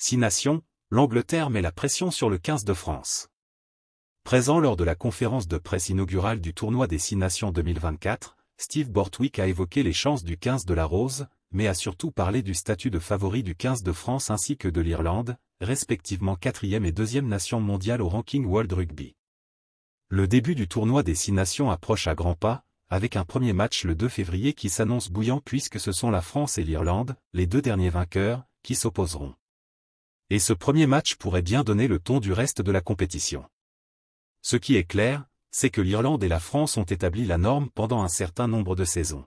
Six Nations, l'Angleterre met la pression sur le 15 de France. Présent lors de la conférence de presse inaugurale du tournoi des Six Nations 2024, Steve Borthwick a évoqué les chances du 15 de la Rose, mais a surtout parlé du statut de favori du 15 de France ainsi que de l'Irlande, respectivement 4e et 2e nation mondiale au ranking World Rugby. Le début du tournoi des Six Nations approche à grands pas, avec un premier match le 2 février qui s'annonce bouillant puisque ce sont la France et l'Irlande, les deux derniers vainqueurs, qui s'opposeront. Et ce premier match pourrait bien donner le ton du reste de la compétition. Ce qui est clair, c'est que l'Irlande et la France ont établi la norme pendant un certain nombre de saisons.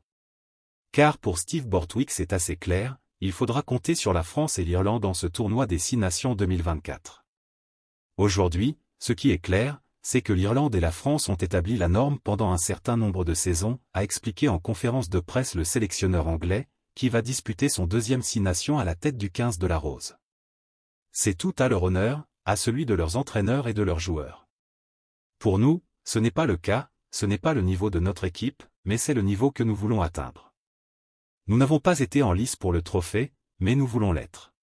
Car pour Steve Borthwick c'est assez clair, il faudra compter sur la France et l'Irlande dans ce tournoi des Six Nations 2024. Aujourd'hui, ce qui est clair, c'est que l'Irlande et la France ont établi la norme pendant un certain nombre de saisons, a expliqué en conférence de presse le sélectionneur anglais, qui va disputer son deuxième Six Nations à la tête du 15 de la Rose. C'est tout à leur honneur, à celui de leurs entraîneurs et de leurs joueurs. Pour nous, ce n'est pas le cas, ce n'est pas le niveau de notre équipe, mais c'est le niveau que nous voulons atteindre. Nous n'avons pas été en lice pour le trophée, mais nous voulons l'être.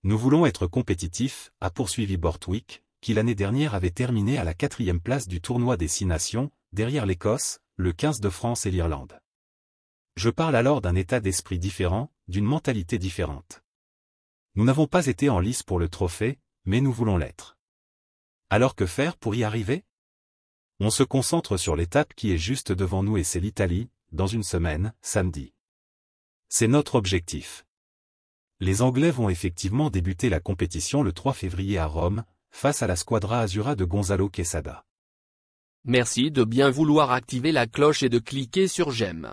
Nous voulons être compétitifs, a poursuivi Borthwick, qui l'année dernière avait terminé à la 4e place du tournoi des Six Nations, derrière l'Écosse, le 15 de France et l'Irlande. Je parle alors d'un état d'esprit différent, d'une mentalité différente. Nous n'avons pas été en lice pour le trophée, mais nous voulons l'être. Alors que faire pour y arriver? On se concentre sur l'étape qui est juste devant nous et c'est l'Italie, dans une semaine, samedi. C'est notre objectif. Les Anglais vont effectivement débuter la compétition le 3 février à Rome, face à la Squadra Azzurra de Gonzalo Quesada. Merci de bien vouloir activer la cloche et de cliquer sur j'aime.